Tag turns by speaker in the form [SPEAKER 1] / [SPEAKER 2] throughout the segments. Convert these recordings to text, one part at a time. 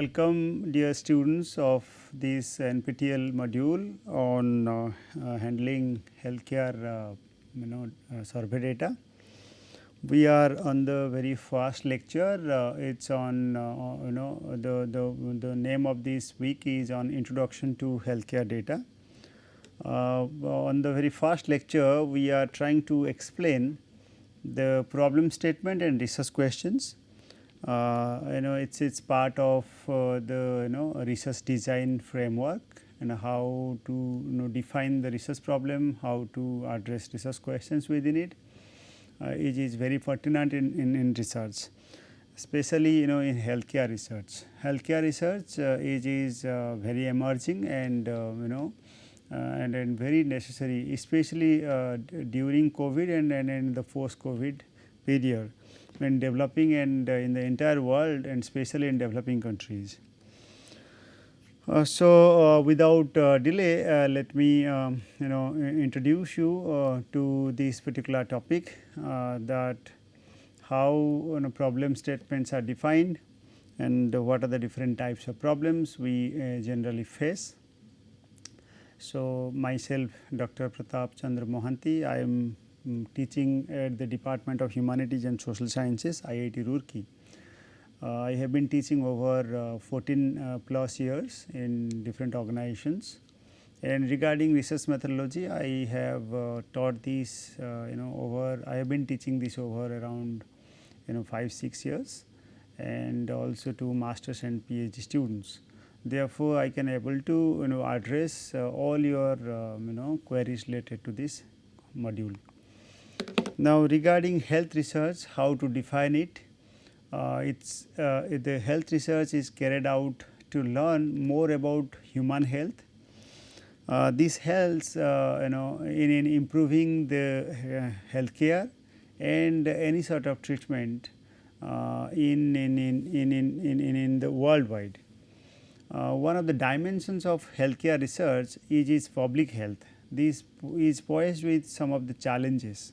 [SPEAKER 1] welcome dear students of this NPTEL module on handling healthcare survey data. We are on the very first lecture. It's on the name of this week is on introduction to healthcare data. On the very first lecture, we are trying to explain the problem statement and research questions. It's part of the research design framework and how to define the research problem, how to address research questions within it. It is very pertinent in research, especially in healthcare research. Healthcare research is very emerging and and very necessary, especially during COVID and in the post-COVID period, when developing and in the entire world and especially in developing countries. Without delay, let me introduce you to this particular topic, that how problem statements are defined and what are the different types of problems we generally face. So, myself Dr. Pratap Chandra Mohanty, I am teaching at the Department of Humanities and Social Sciences, I.I.T. Roorkee. I have been teaching over 14 plus years in different organizations, and regarding research methodology, I have taught this I have been teaching this over around 5-6 years, and also to masters and PhD students. Therefore, I can able to address all your queries related to this module. Now, regarding health research, how to define it? The health research is carried out to learn more about human health. This helps in improving the healthcare and any sort of treatment in the worldwide. One of the dimensions of healthcare research is public health. This is poised with some of the challenges.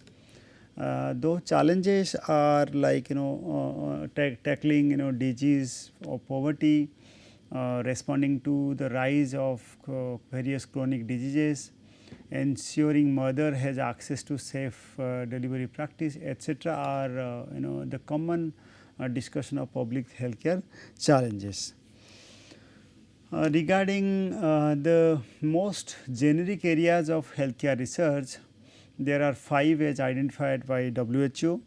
[SPEAKER 1] Those challenges are like tackling disease or poverty, responding to the rise of various chronic diseases, ensuring mother has access to safe delivery practice, etc. are the common discussion of public healthcare challenges. Regarding the most generic areas of healthcare research, there are 5 as identified by WHO.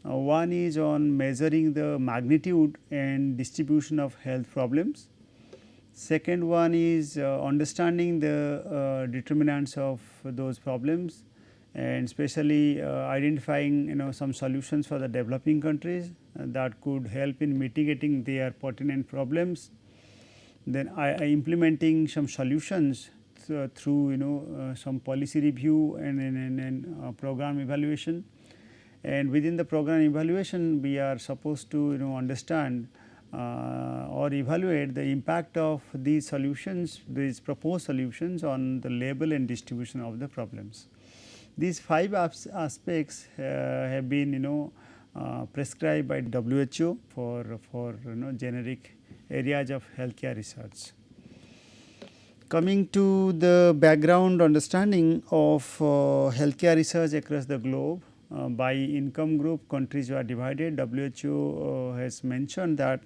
[SPEAKER 1] One is on measuring the magnitude and distribution of health problems. Second one is understanding the determinants of those problems, and especially identifying some solutions for the developing countries that could help in mitigating their pertinent problems. Then implementing some solutions through some policy review and program evaluation. And within the program evaluation, we are supposed to understand or evaluate the impact of these solutions, these proposed solutions on the label and distribution of the problems. These 5 aspects have been prescribed by WHO for generic areas of healthcare research. Coming to the background understanding of healthcare research across the globe, by income group countries were divided. WHO has mentioned that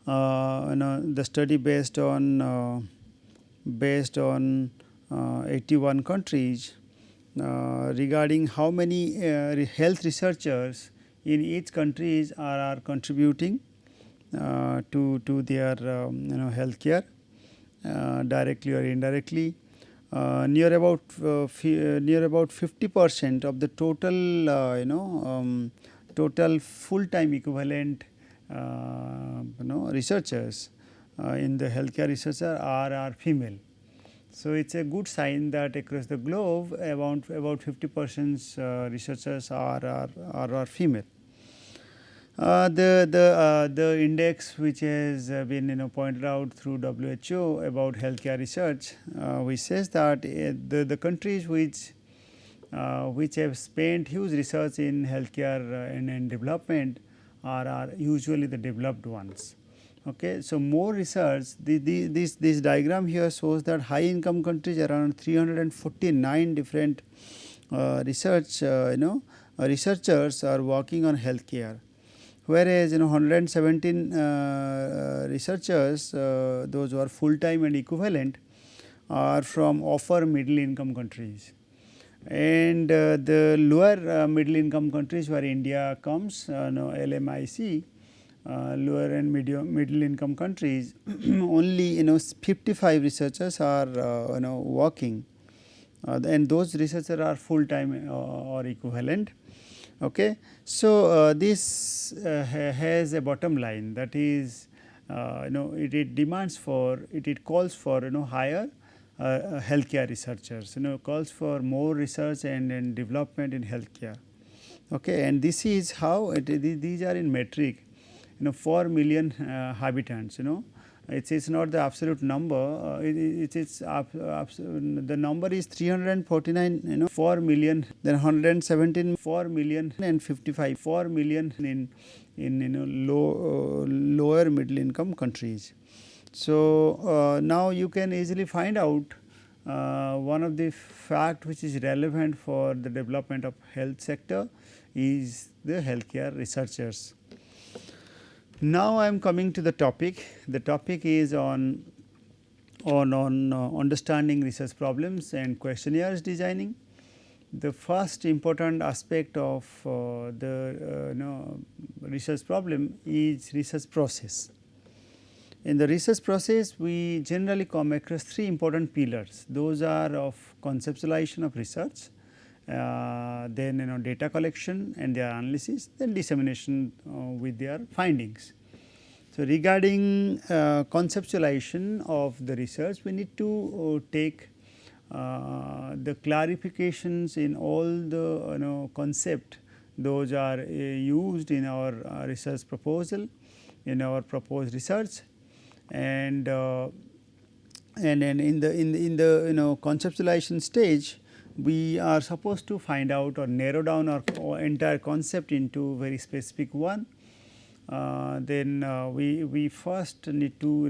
[SPEAKER 1] the study based on 81 countries regarding how many health researchers in each countries are contributing to their healthcare directly or indirectly. Near about 50% of the total total full-time equivalent researchers in the healthcare researcher are female. So, it is a good sign that across the globe about 50% researchers are female. The index which has been pointed out through WHO about healthcare research, which says that the countries which have spent huge research in healthcare and development are usually the developed ones. Okay. So, more research, this diagram here shows that high income countries, around 349 different researchers are working on healthcare, whereas 117 researchers, those who are full time and equivalent, are from upper middle income countries, and the lower middle income countries where India comes, LMIC, lower and middle income countries, only 55 researchers are working, and those researchers are full time or equivalent. Okay. So, this has a bottom line, that is it demands for it calls for higher healthcare researchers, calls for more research and development in healthcare. Okay. And this is how these are in metric, 4 million habitants, it is not the absolute number, it is the number is 349, 4 million, then 117, 4 million and 55, 4 million in lower middle income countries. So, now you can easily find out one of the fact which is relevant for the development of health sector is the healthcare researchers. Now, I am coming to the topic. The topic is on understanding research problems and questionnaires designing. The first important aspect of the research problem is research process. In the research process, we generally come across 3 important pillars. Those are of conceptualization of research, then data collection and their analysis, then dissemination with their findings. So, regarding conceptualization of the research, we need to take the clarifications in all the concept, those are used in our research proposal, in our proposed research, and in the conceptualization stage, we are supposed to find out or narrow down our entire concept into very specific one. Then we first need to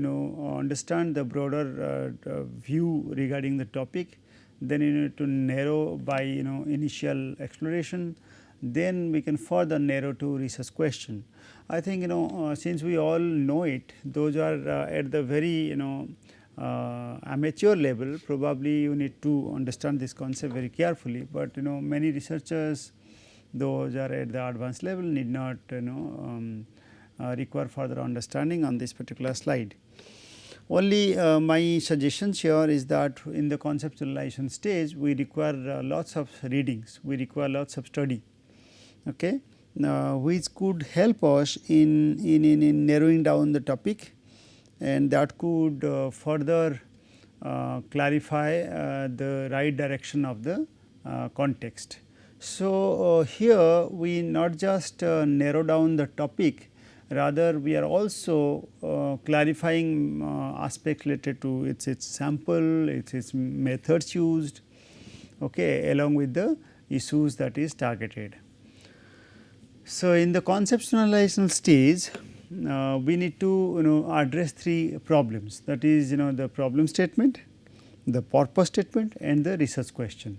[SPEAKER 1] understand the broader view regarding the topic, then you need to narrow by initial exploration, then we can further narrow to research question. I think since we all know it, those are at the very amateur level, probably you need to understand this concept very carefully, but many researchers, those are at the advanced level, need not require further understanding on this particular slide. Only my suggestion here is that in the conceptualization stage, we require lots of readings, we require lots of study, okay, which could help us in narrowing down the topic, and that could further clarify the right direction of the context. So, here we not just narrow down the topic, rather we are also clarifying aspects related to its sample, its methods used, okay, along with the issues that is targeted. So, in the conceptualization stage, we need to address 3 problems, that is the problem statement, the purpose statement and the research question.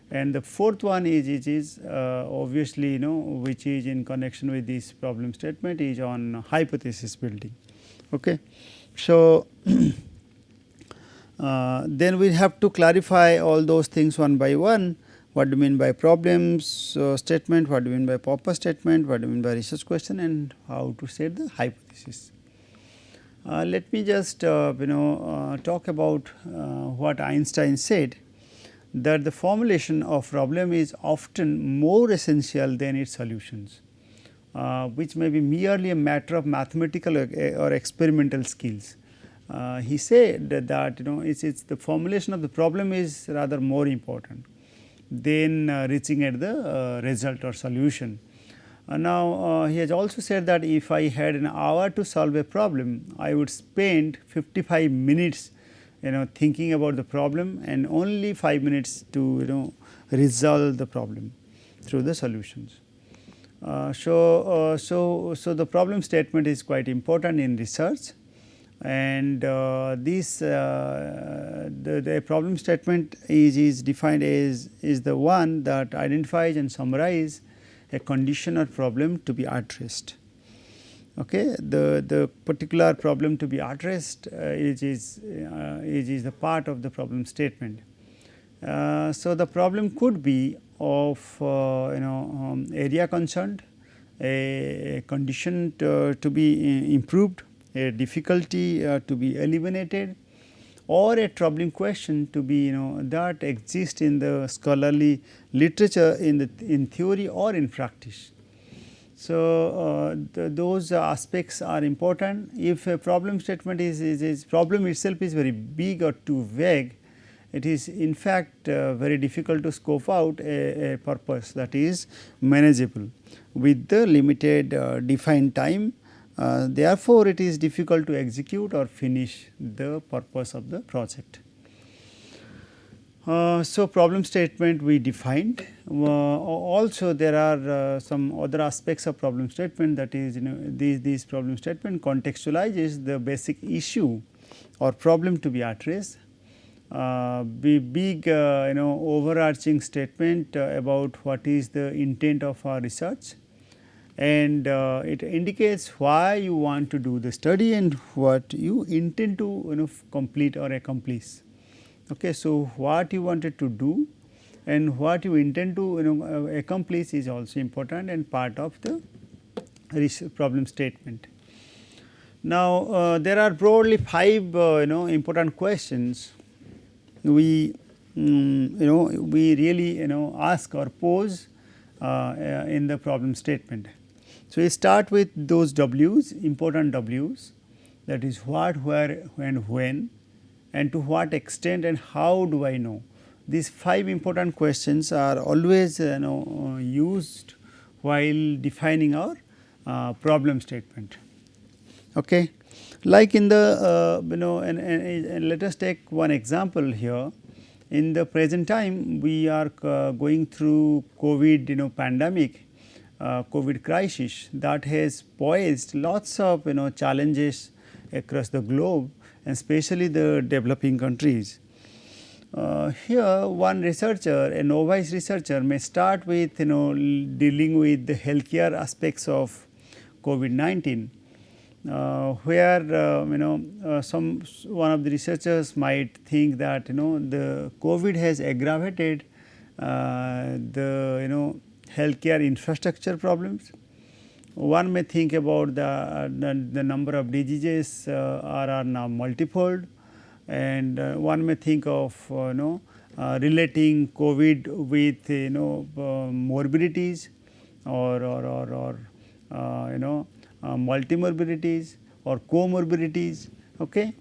[SPEAKER 1] And the fourth one is obviously which is in connection with this problem statement, is on hypothesis building. Okay. So, then we have to clarify all those things one by one. What do you mean by problems statement, what do you mean by purpose statement, what do you mean by research question, and how to set the hypothesis. Let me just talk about what Einstein said, that the formulation of problem is often more essential than its solutions, which may be merely a matter of mathematical or experimental skills. He said that it's the formulation of the problem is rather more important than reaching at the result or solution. Now, he has also said that if I had an hour to solve a problem, I would spend 55 minutes thinking about the problem and only 5 minutes to resolve the problem through the solutions. So the problem statement is quite important in research, and the problem statement is defined as is the one that identifies and summarizes a condition or problem to be addressed. Okay, the particular problem to be addressed is the part of the problem statement. So the problem could be of area concerned, a condition to be improved, a difficulty to be eliminated, or a troubling question to be that exists in the scholarly literature in theory or in practice. So those aspects are important. If a problem statement is problem itself is very big or too vague, it is in fact very difficult to scope out a purpose that is manageable with the limited defined time. Therefore, it is difficult to execute or finish the purpose of the project. So problem statement we defined. Also there are some other aspects of problem statement, that is these problem statement contextualizes the basic issue or problem to be addressed. Big overarching statement about what is the intent of our research, and it indicates why you want to do the study and what you intend to complete or accomplish. Okay, so what you wanted to do and what you intend to accomplish is also important and part of the problem statement. Now there are broadly 5 important questions we we really ask or pose in the problem statement. So we start with those W's, important W's, that is what, where, when, and to what extent and how do I know. These 5 important questions are always used while defining our problem statement. Okay. Like in the and let us take one example here. In the present time, we are going through COVID pandemic, COVID crisis that has posed lots of challenges across the globe, and especially the developing countries. Here one researcher, a novice researcher, may start with dealing with the healthcare aspects of COVID-19. Where one of the researchers might think that the COVID has aggravated the healthcare infrastructure problems. One may think about the number of diseases are now multifold, and one may think of relating COVID with morbidities or multimorbidities or comorbidities. Okay.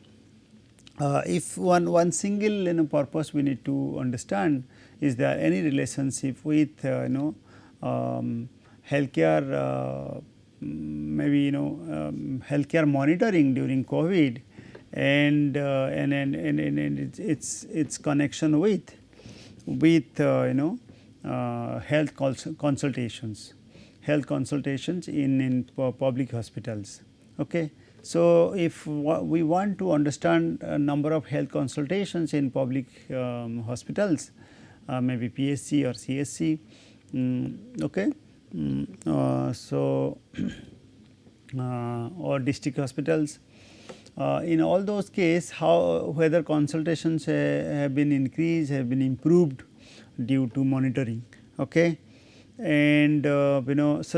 [SPEAKER 1] If one single purpose we need to understand, is there any relationship with healthcare, maybe healthcare monitoring during COVID, and its connection with health consultations. Health consultations in public hospitals. Okay. So if we want to understand a number of health consultations in public hospitals, maybe PSC or CSC, okay. Or district hospitals, in all those cases, whether consultations have been increased, have been improved due to monitoring. Okay. And so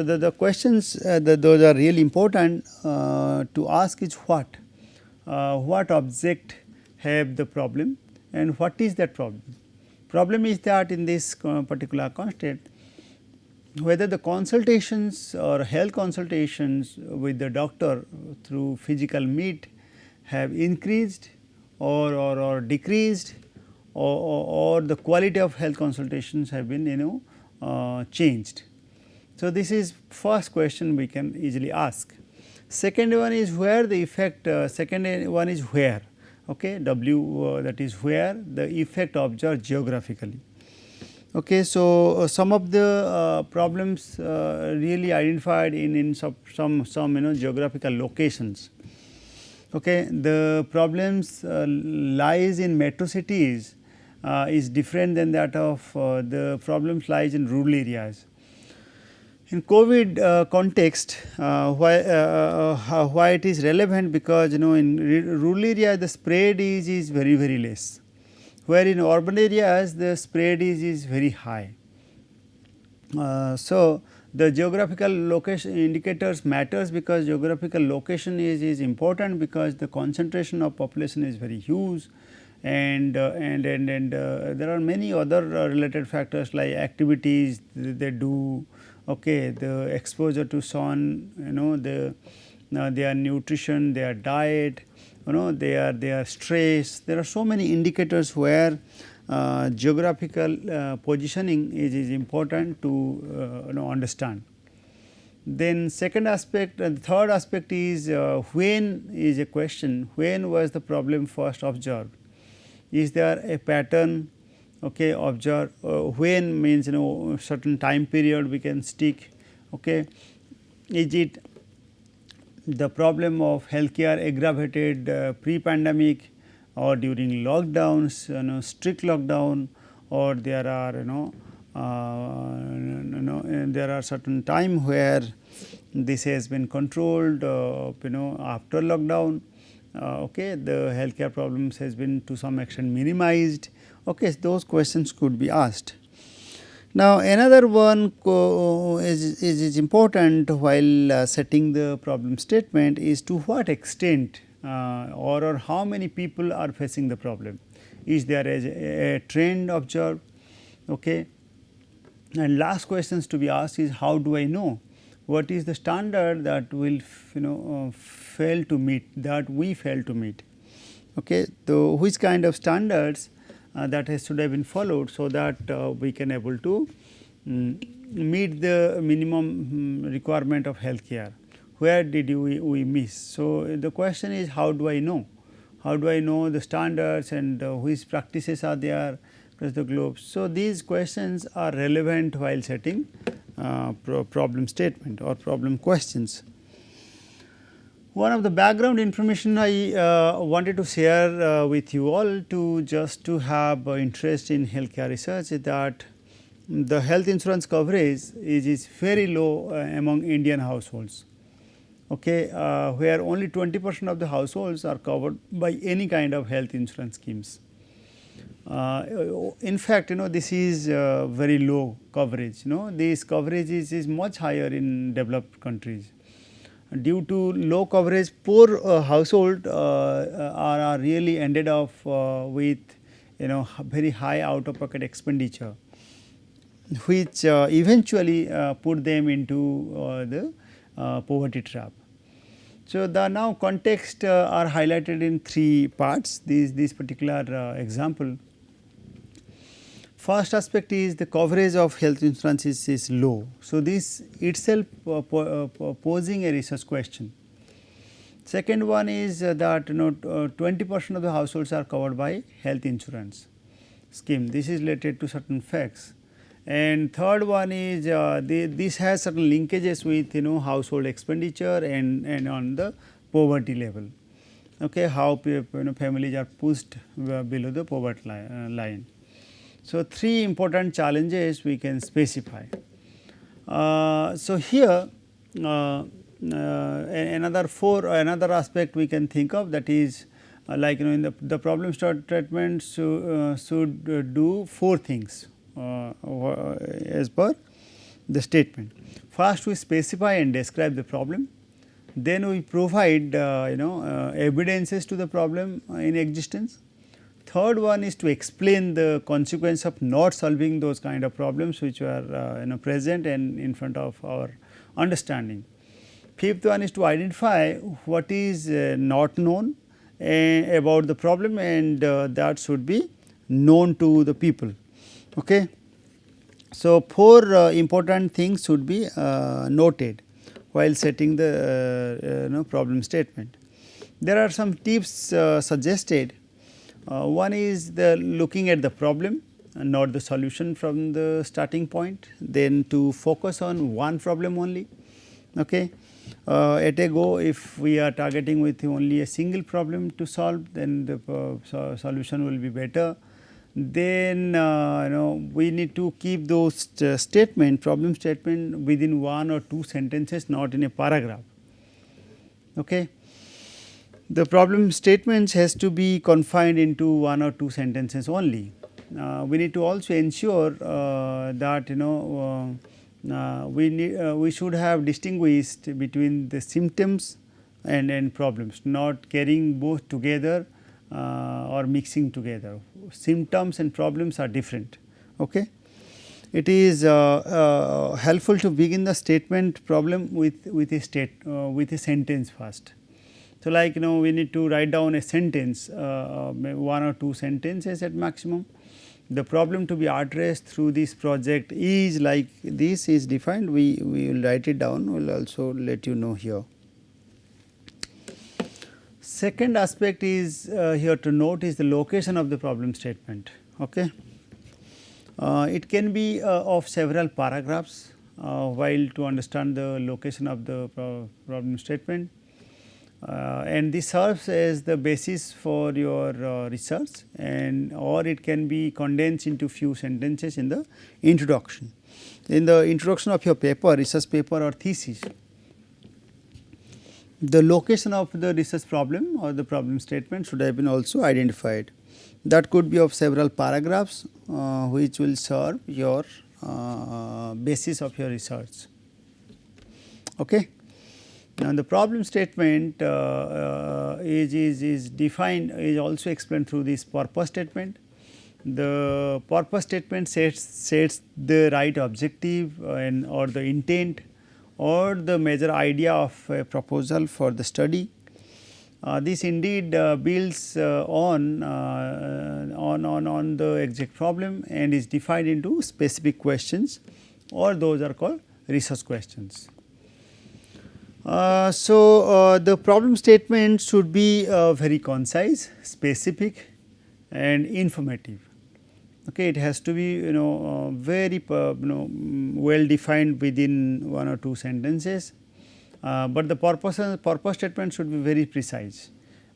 [SPEAKER 1] the questions those are really important to ask is what object have the problem and what is that problem. Problem is that in this particular context, whether the consultations or health consultations with the doctor through physical meet have increased or decreased, or the quality of health consultations have been changed. So this is first question we can easily ask. Second one is where the effect, second one is where, okay, W that is where the effect observed geographically. Okay, so some of the problems really identified in some geographical locations. Okay, the problems lies in metro cities is different than that of the problems lies in rural areas. In COVID context, why it is relevant, because in rural area the spread is very less, where in urban areas the spread is very high. So, the geographical location indicators matters, because geographical location is important, because the concentration of population is very huge, and there are many other related factors like activities they do, okay, the exposure to sun, their nutrition, their diet, their stress. There are so many indicators where geographical positioning is important to understand. Then second aspect and third aspect is when is a question, when was the problem first observed, is there a pattern, okay, observed, when means certain time period we can stick, okay, is it the problem of healthcare aggravated pre-pandemic or during lockdowns, strict lockdown, or there are there are certain time where this has been controlled, after lockdown, okay, the healthcare problems has been to some extent minimized. Okay, those questions could be asked. Now, another one is important while setting the problem statement is to what extent or how many people are facing the problem. Is there a trend observed? Okay. And last questions to be asked is how do I know? What is the standard that will fail to meet, that we fail to meet? Okay. So, which kind of standards that should have been followed, so that we can able to meet the minimum requirement of healthcare. Where did we miss? So, the question is how do I know? How do I know the standards and which practices are there across the globe? So, these questions are relevant while setting problem statement or problem questions. One of the background information I wanted to share with you all to just to have interest in healthcare research is that the health insurance coverage is very low among Indian households, okay, where only 20% of the households are covered by any kind of health insurance schemes. In fact, this is very low coverage. This coverage is much higher in developed countries. Due to low coverage, poor household are really ended up with very high out of pocket expenditure, which eventually put them into the poverty trap. So, the now context are highlighted in three parts, this particular example. First aspect is the coverage of health insurance is low. So, this itself posing a research question. Second one is that 20% of the households are covered by health insurance scheme. This is related to certain facts. And third one is this has certain linkages with household expenditure and on the poverty level. Okay, how families are pushed below the poverty line. So, three important challenges we can specify. So, here another aspect we can think of, that is like in the problem statement should do four things as per the statement. First, we specify and describe the problem, then we provide evidences to the problem in existence. Third one is to explain the consequence of not solving those kind of problems which were present and in front of our understanding. Fifth one is to identify what is not known about the problem, and that should be known to the people. Okay. So, four important things should be noted while setting the problem statement. There are some tips suggested. One is the looking at the problem, not the solution from the starting point, then to focus on one problem only. Okay. At a go, if we are targeting with only a single problem to solve, then the solution will be better. Then we need to keep those problem statement within 1 or 2 sentences, not in a paragraph. Okay. The problem statements has to be confined into 1 or 2 sentences only. We need to also ensure that we should have distinguished between the symptoms and problems, not carrying both together or mixing together. Symptoms and problems are different. Okay. It is helpful to begin the statement problem with a sentence first. So, like we need to write down a sentence, 1 or 2 sentences at maximum. The problem to be addressed through this project is like this is defined. We will write it down. We will also let you know here. Second aspect is here to note is the location of the problem statement. Okay. It can be of several paragraphs, while to understand the location of the problem statement. And this serves as the basis for your research, and or it can be condensed into few sentences in the introduction. In the introduction of your paper, research paper or thesis, the location of the research problem or the problem statement should have been also identified. That could be of several paragraphs, which will serve your basis of your research. Okay. Now, the problem statement is defined, is also explained through this purpose statement. The purpose statement sets the right objective and or the intent or the major idea of a proposal for the study. This indeed builds on the exact problem and is defined into specific questions, or those are called research questions. The problem statement should be very concise, specific and informative. Okay, it has to be very well defined within 1 or 2 sentences, but the purpose statement should be very precise.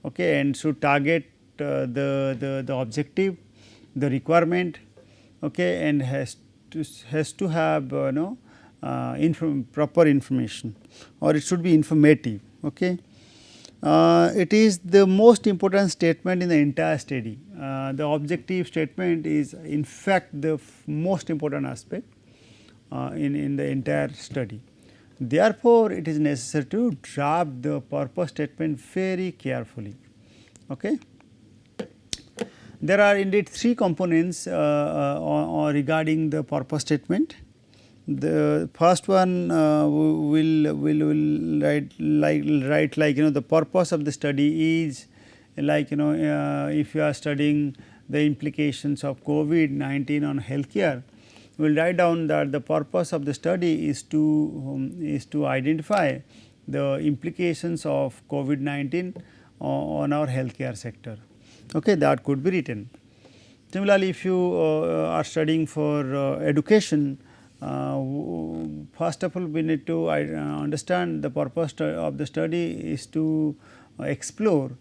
[SPEAKER 1] Okay, and should target the objective, the requirement. Okay, and has to have proper information, or it should be informative. Okay. It is the most important statement in the entire study. The objective statement is in fact the most important aspect in the entire study. Therefore, it is necessary to draft the purpose statement very carefully. Okay. There are indeed 3 components regarding the purpose statement. The first one will write the purpose of the study is like if you are studying the implications of COVID-19 on healthcare, we will write down that the purpose of the study is to identify the implications of COVID-19 on our healthcare sector. Okay, that could be written. Similarly, if you are studying for education, first of all we need to understand the purpose of the study is to explore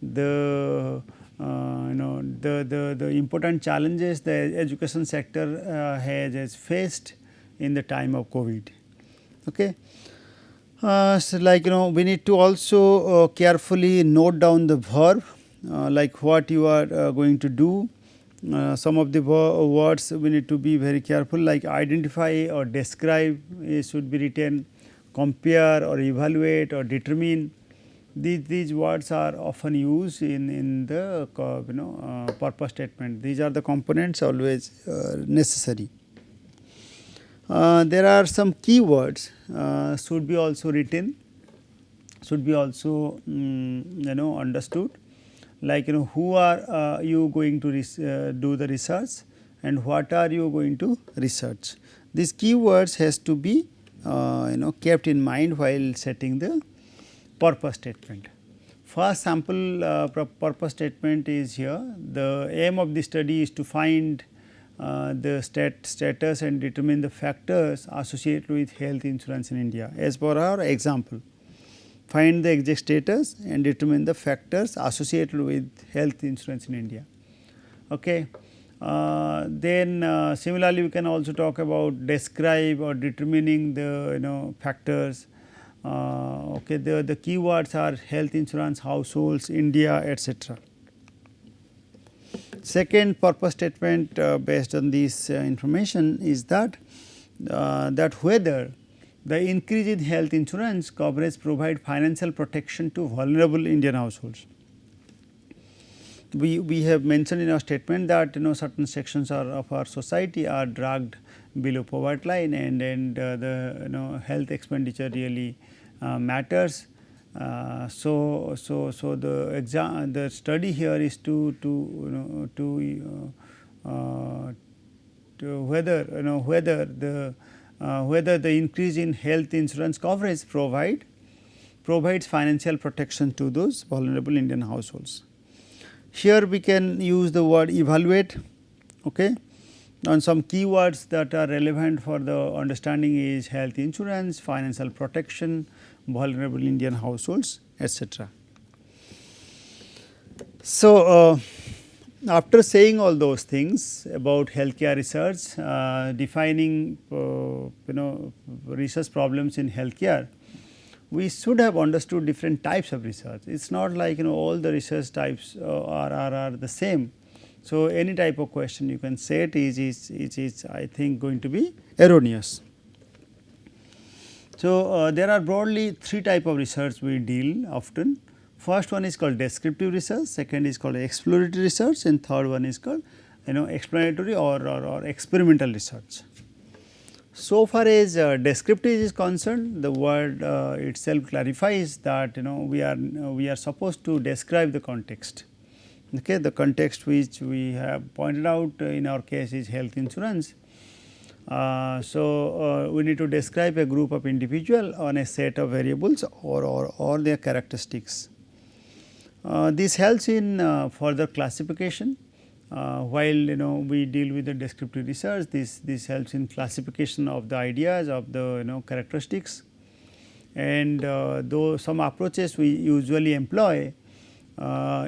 [SPEAKER 1] the the important challenges the education sector has faced in the time of COVID. Okay. So, like we need to also carefully note down the verb, like what you are going to do. Some of the words we need to be very careful, like identify or describe should be written, compare or evaluate or determine. These words are often used in the purpose statement. These are the components always necessary. There are some keywords should be also written, should be also understood, like who are you going to do the research and what are you going to research. These keywords has to be kept in mind while setting the purpose statement. First sample purpose statement is here. The aim of the study is to find the status and determine the factors associated with health insurance in India. As per our example, find the exact status and determine the factors associated with health insurance in India. Okay. Then similarly, we can also talk about describe or determining the factors. Okay, the keywords are health insurance, households, India, etc. Second purpose statement based on this information is that whether the increase in health insurance coverage provide financial protection to vulnerable Indian households. We have mentioned in our statement that certain sections of our society are dragged below poverty line, and the health expenditure really matters. So the study here is to whether the increase in health insurance coverage provides financial protection to those vulnerable Indian households. Here we can use the word evaluate, okay, on some keywords that are relevant for the understanding is health insurance, financial protection, vulnerable Indian households, etc. So, after saying all those things about healthcare research, defining research problems in healthcare, we should have understood different types of research. It is not like all the research types are the same. So, any type of question you can say it is I think going to be erroneous. So, there are broadly three type of research we deal often. First one is called descriptive research, second is called exploratory research, and third one is called explanatory or experimental research. So far as descriptive is concerned, the word itself clarifies that we are supposed to describe the context. Okay, the context which we have pointed out in our case is health insurance. So we need to describe a group of individual on a set of variables or their characteristics. This helps in further classification. While we deal with the descriptive research, this helps in classification of the ideas of the characteristics, and though some approaches we usually employ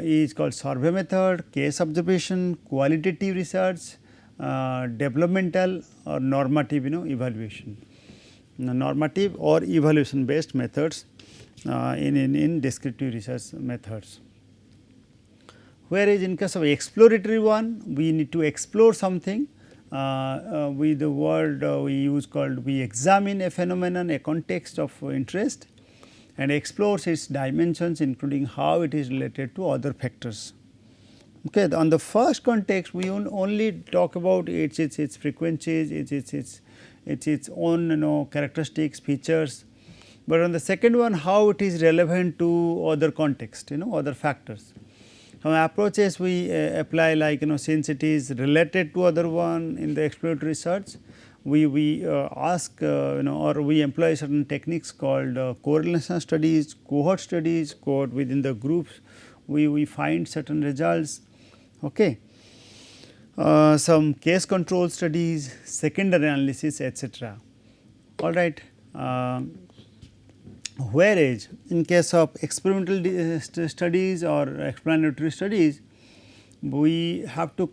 [SPEAKER 1] is called survey method, case observation, qualitative research, developmental or normative evaluation, normative or evaluation based methods in descriptive research methods. Whereas in case of exploratory one, we need to explore something with the word we use called we examine a phenomenon, a context of interest, and explores its dimensions including how it is related to other factors. Okay, on the first context we only talk about its frequencies, its own characteristics, features, but on the second one how it is relevant to other context, other factors. Some approaches we apply like since it is related to other one in the exploratory research, we ask or we employ certain techniques called correlation studies, cohort within the groups we find certain results. Okay. Some case control studies, secondary analysis, etc. All right. Whereas in case of experimental studies or explanatory studies, we have to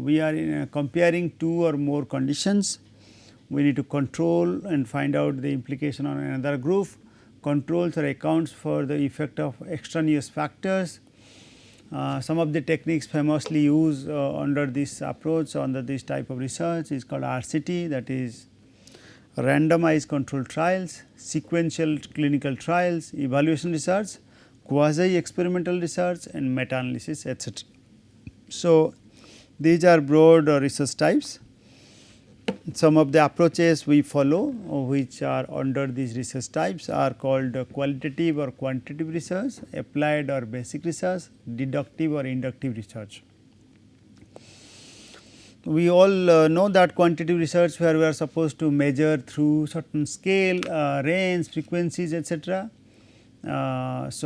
[SPEAKER 1] we are comparing two or more conditions. We need to control and find out the implication on another group. Controls or accounts for the effect of extraneous factors. Some of the techniques famously used under this approach, under this type of research is called RCT, that is randomized control trials, sequential clinical trials, evaluation research, quasi experimental research, and meta analysis, etc. So, these are broad research types. Some of the approaches we follow which are under these research types are called qualitative or quantitative research, applied or basic research, deductive or inductive research. We all know that quantitative research where we are supposed to measure through certain scale, range, frequencies, etc. And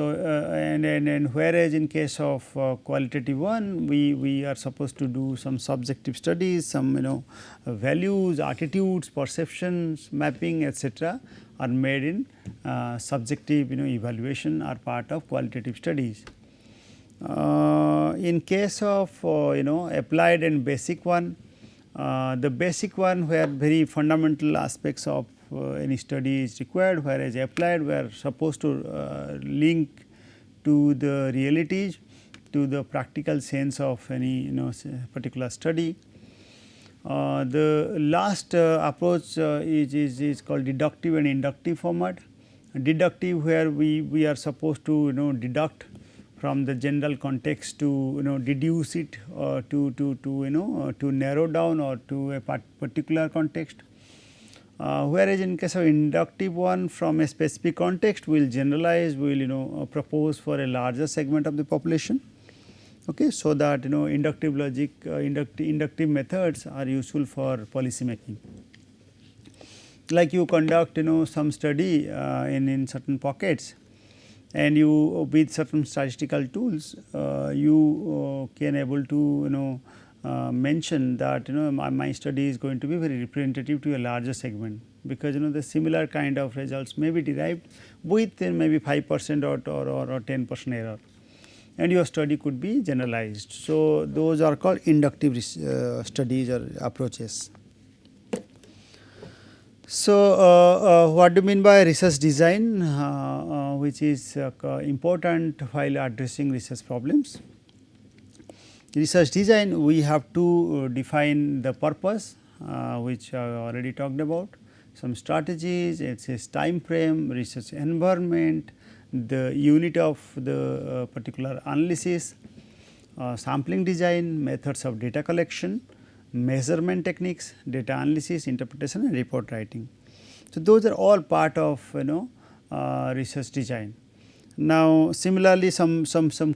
[SPEAKER 1] whereas in case of qualitative one, we are supposed to do some subjective studies, some values, attitudes, perceptions, mapping, etc., are made in subjective evaluation are part of qualitative studies. In case of applied and basic one, the basic one where very fundamental aspects of any study is required, whereas applied we are supposed to link to the realities, to the practical sense of any particular study. The last approach is called deductive and inductive format. Deductive, where we are supposed to deduct from the general context to deduce it to narrow down or to a particular context. Whereas in case of inductive one, from a specific context we will generalize, we will propose for a larger segment of the population. Okay, so that inductive logic, inductive methods are useful for policy making. Like you conduct some study in certain pockets, and you with certain statistical tools you can able to mention that my study is going to be very representative to a larger segment, because the similar kind of results may be derived with maybe 5% or 10% error, and your study could be generalized. So, those are called inductive studies or approaches. So, what do you mean by research design, which is important while addressing research problems? Research design, we have to define the purpose, which I already talked about, some strategies, it is time frame, research environment, the unit of the particular analysis, sampling design, methods of data collection, measurement techniques, data analysis, interpretation and report writing. So, those are all part of research design. Now, similarly some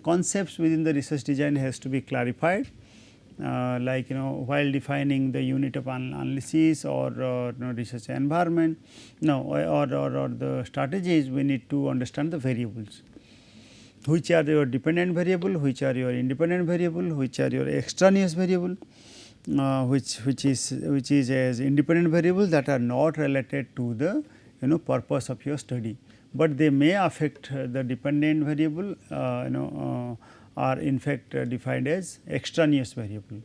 [SPEAKER 1] concepts within the research design has to be clarified, like while defining the unit of analysis or research environment or the strategies, we need to understand the variables, which are your dependent variable, which are your independent variable, which are your extraneous variable, which is as independent variables that are not related to the purpose of your study, but they may affect the dependent variable are in fact defined as extraneous variable,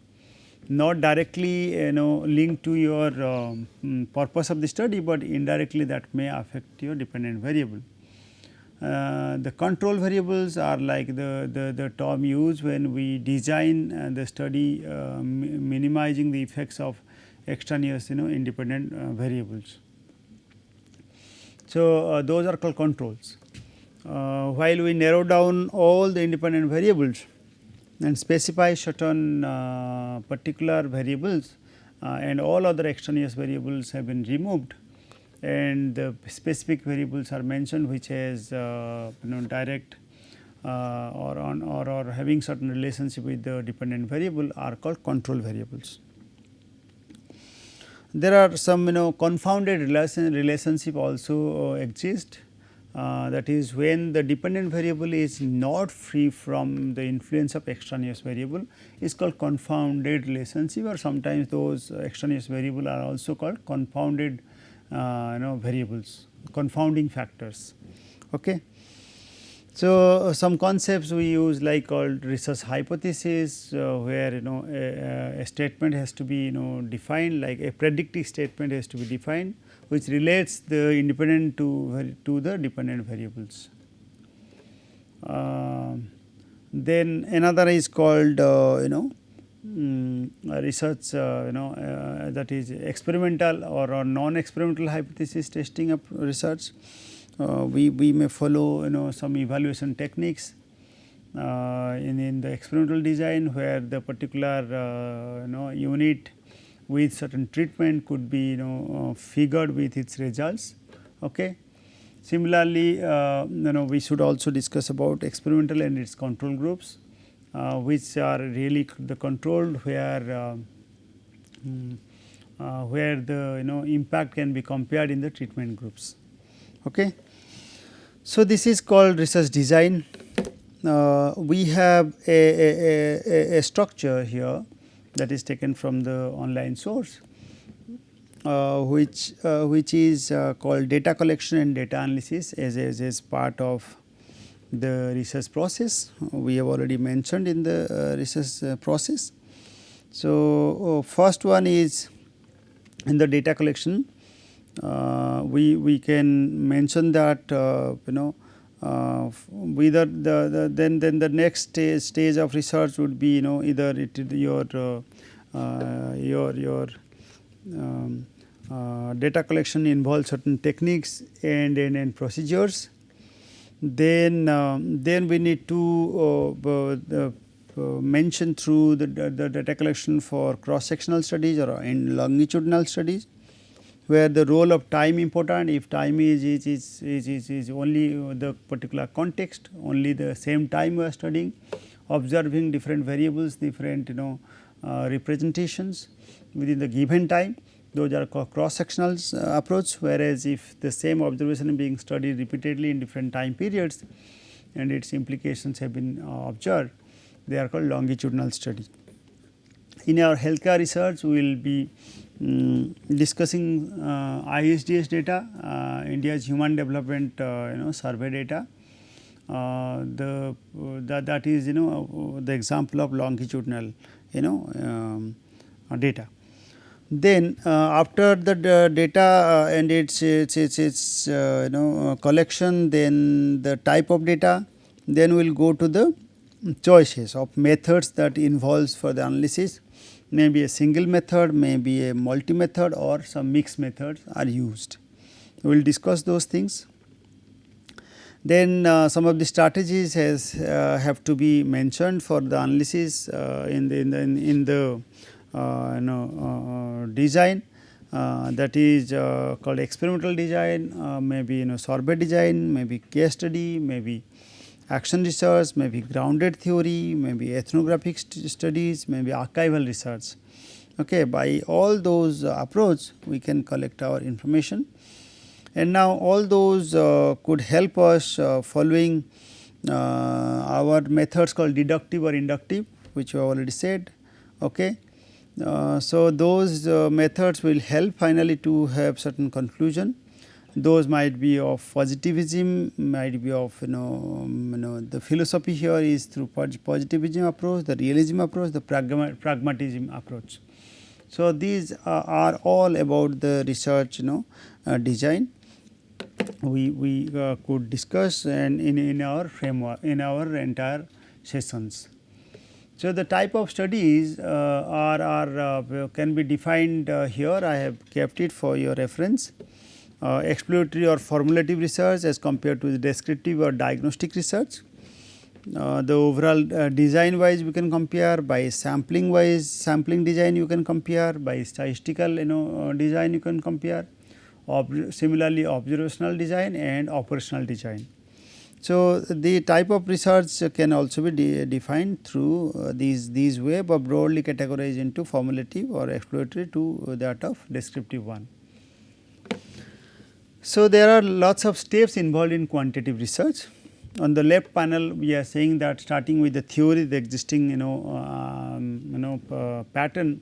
[SPEAKER 1] not directly linked to your purpose of the study, but indirectly that may affect your dependent variable. The control variables are like the term used when we design the study minimizing the effects of extraneous independent variables. So, those are called controls. While we narrow down all the independent variables and specify certain particular variables and all other extraneous variables have been removed, and the specific variables are mentioned, which has direct or having certain relationship with the dependent variable, are called control variables. There are some confounded relationship also exist, that is when the dependent variable is not free from the influence of extraneous variable, is called confounded relationship, or sometimes those extraneous variable are also called confounded variables, confounding factors. Okay. So, some concepts we use like called research hypothesis, where a statement has to be defined, like a predictive statement has to be defined, which relates the independent to the dependent variables. Then another is called research that is experimental or non-experimental hypothesis testing of research. We may follow some evaluation techniques in the experimental design, where the particular unit with certain treatment could be figured with its results. Okay. Similarly, we should also discuss about experimental and its control groups, which are really the controlled, where the impact can be compared in the treatment groups. Okay. So, this is called research design. We have a structure here that is taken from the online source, which is called data collection and data analysis as part of the research process. We have already mentioned in the research process. So, first one is in the data collection. We can mention that whether then the next stage of research would be either it your data collection involves certain techniques and procedures. Then we need to mention through the data collection for cross sectional studies or in longitudinal studies, where the role of time important. If time is only the particular context, only the same time we are studying, observing different variables, different representations within the given time, those are called cross sectional approach. Whereas, if the same observation is being studied repeatedly in different time periods and its implications have been observed, they are called longitudinal study. In our healthcare research, we will be discussing ISDS data, India's Human Development Survey data. That is the example of longitudinal data. Then after the data and its collection, then the type of data, then we will go to the choices of methods that involves for the analysis. Maybe a single method, maybe a multi method, or some mixed methods are used. We will discuss those things. Then some of the strategies have to be mentioned for the analysis in the design, that is called experimental design, maybe survey design, maybe case study, maybe action research, maybe grounded theory, maybe ethnographic studies, maybe archival research. Okay. By all those approach, we can collect our information, and now all those could help us following our methods called deductive or inductive, which we have already said. Okay. So, those methods will help finally to have certain conclusion. Those might be of positivism, might be of the philosophy here is through positivism approach, the realism approach, the pragmatism approach. So, these are all about the research design we could discuss and in our framework, in our entire sessions. So, the type of studies can be defined here. I have kept it for your reference. Exploratory or formulative research as compared to the descriptive or diagnostic research. The overall design wise we can compare, by sampling wise sampling design you can compare, by statistical design you can compare, similarly observational design and operational design. So, the type of research can also be defined through these way, but broadly categorized into formulative or exploratory to that of descriptive one. So, there are lots of steps involved in quantitative research. On the left panel, we are saying that starting with the theory, the existing pattern,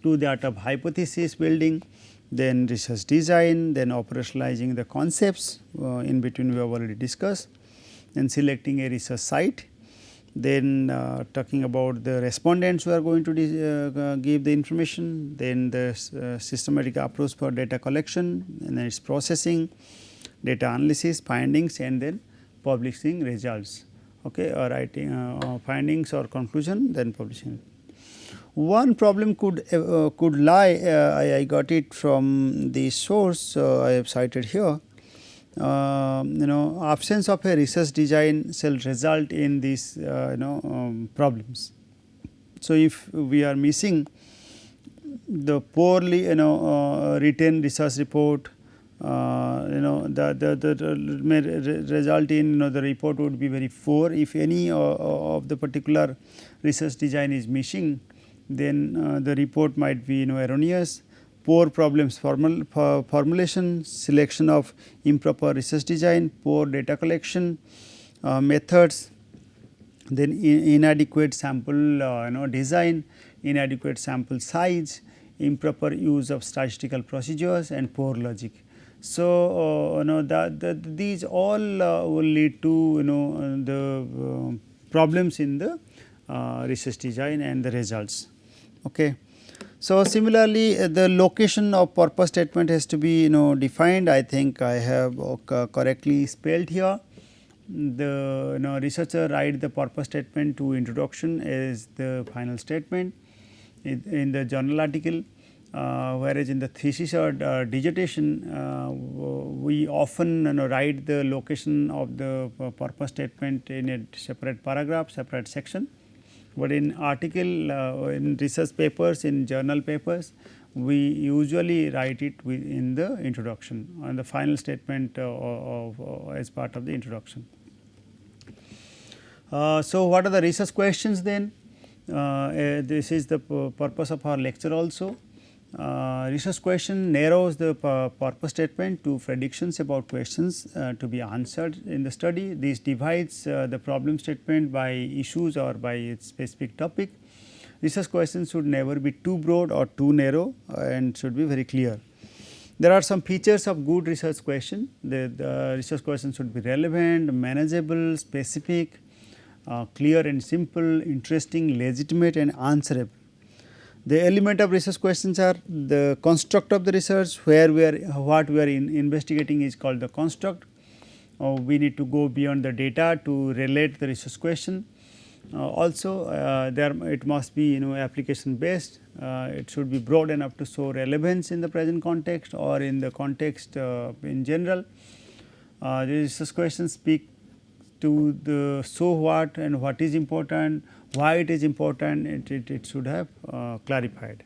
[SPEAKER 1] to that of hypothesis building, then research design, then operationalizing the concepts, in between we have already discussed, then selecting a research site, then talking about the respondents who are going to give the information, then the systematic approach for data collection and then its processing, data analysis, findings, and then publishing results, okay, or writing findings or conclusion, then publishing. One problem could lie, I got it from the source I have cited here. Absence of a research design shall result in these problems. So, if we are missing the poorly written research report, the may result in the report would be very poor. If any of the particular research design is missing, then the report might be erroneous, poor problems formulation, selection of improper research design, poor data collection methods, then inadequate sample design, inadequate sample size, improper use of statistical procedures and poor logic. So, these all will lead to the problems in the research design and the results. Okay. So, similarly, the location of purpose statement has to be defined. I think I have correctly spelled here. The researcher write the purpose statement to introduction as the final statement in the journal article, whereas in the thesis or dissertation we often write the location of the purpose statement in a separate paragraph, separate section. But in article, in research papers, in journal papers, we usually write it in the introduction and the final statement as part of the introduction. So, what are the research questions then? This is the purpose of our lecture also. Research question narrows the purpose statement to predictions about questions to be answered in the study. This divides the problem statement by issues or by its specific topic. Research questions should never be too broad or too narrow and should be very clear. There are some features of good research question. The research question should be relevant, manageable, specific, clear and simple, interesting, legitimate and answerable. The element of research questions are the construct of the research, where what we are investigating is called the construct. We need to go beyond the data to relate the research question. Also, it must be application based. It should be broad enough to show relevance in the present context or in the context in general. The research questions speak to the so what and what is important, why it is important, it should have clarified.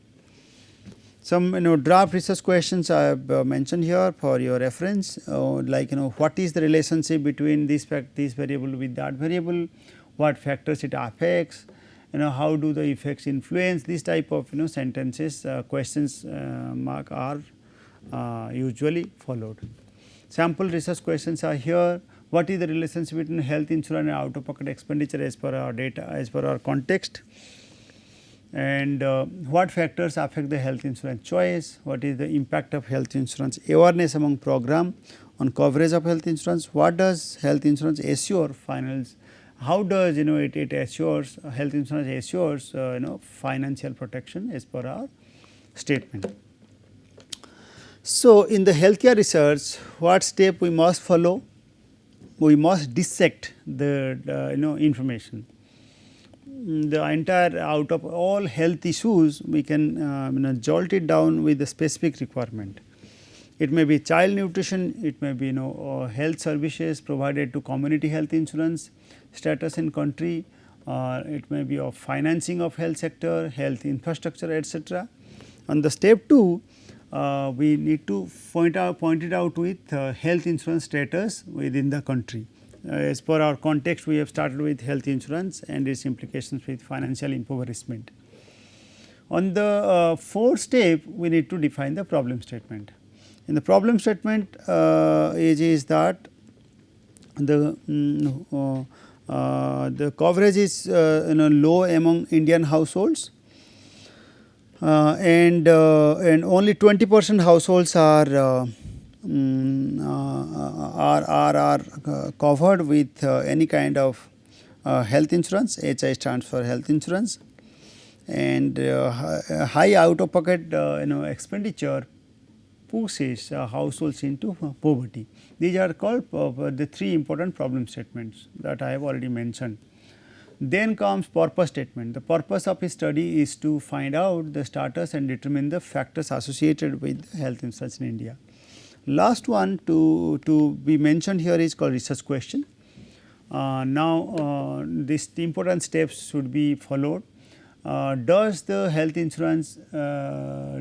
[SPEAKER 1] Some draft research questions I have mentioned here for your reference, like what is the relationship between this variable with that variable, what factors it affects, how do the effects influence, this type of sentences questions mark are usually followed. Sample research questions are here. What is the relationship between health insurance and out of pocket expenditure as per our data, as per our context, and what factors affect the health insurance choice, what is the impact of health insurance awareness among program on coverage of health insurance, what does health insurance assure finals, how does it assures health insurance assures financial protection as per our statement. So, in the healthcare research, what step we must follow? We must dissect the information. The entire out of all health issues, we can jolt it down with the specific requirement. It may be child nutrition, it may be health services provided to community health insurance, status in country, it may be of financing of health sector, health infrastructure, etc. On the step 2, we need to point it out with health insurance status within the country. As per our context, we have started with health insurance and its implications with financial impoverishment. On the 4th step, we need to define the problem statement. In the problem statement, is that the coverage is low among Indian households. And only 20% households are covered with any kind of health insurance. HI stands for health insurance, and high out of pocket expenditure pushes households into poverty. These are called the 3 important problem statements that I have already mentioned. Then comes purpose statement. The purpose of his study is to find out the status and determine the factors associated with health insurance in India. Last one to be mentioned here is called research question. Now, these important steps should be followed. Does the health insurance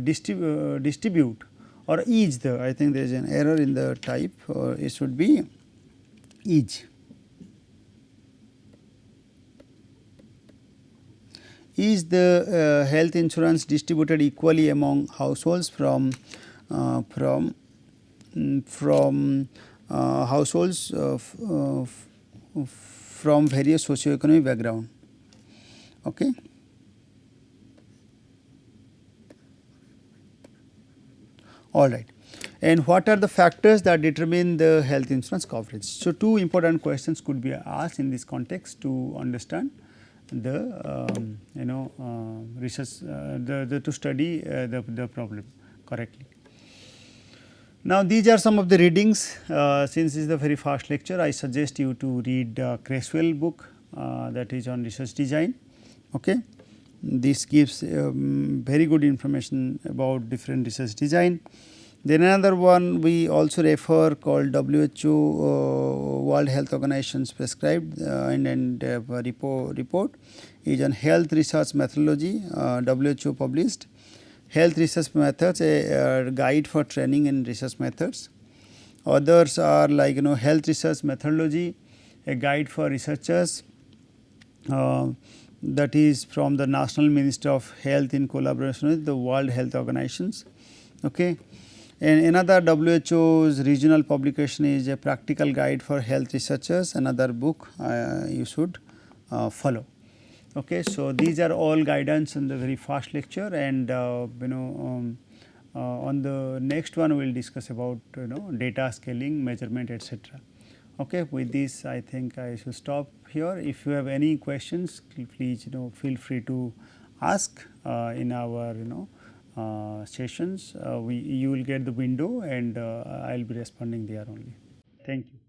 [SPEAKER 1] distribute or each the, I think there is an error in the type, it should be each. is the health insurance distributed equally among households from households from various socio-economic background. Okay. All right. And what are the factors that determine the health insurance coverage? So, two important questions could be asked in this context to understand the research to study the problem correctly. Now, these are some of the readings. Since this is a very fast lecture, I suggest you to read Creswell book that is on research design. Okay. This gives very good information about different research design. Then another one we also refer called WHO World Health Organization's prescribed report is on health research methodology, WHO published. Health research methods, a guide for training in research methods. Others are like health research methodology, a guide for researchers that is from the National Ministry of Health in collaboration with the World Health Organizations. Okay. And another WHO's regional publication is a practical guide for health researchers, another book you should follow. Okay. So, these are all guidance in the very fast lecture, and on the next one we will discuss about data scaling, measurement, etc. Okay. With this I think I should stop here. If you have any questions, please feel free to ask in our sessions. You will get the window, and I will be responding there only. Thank you.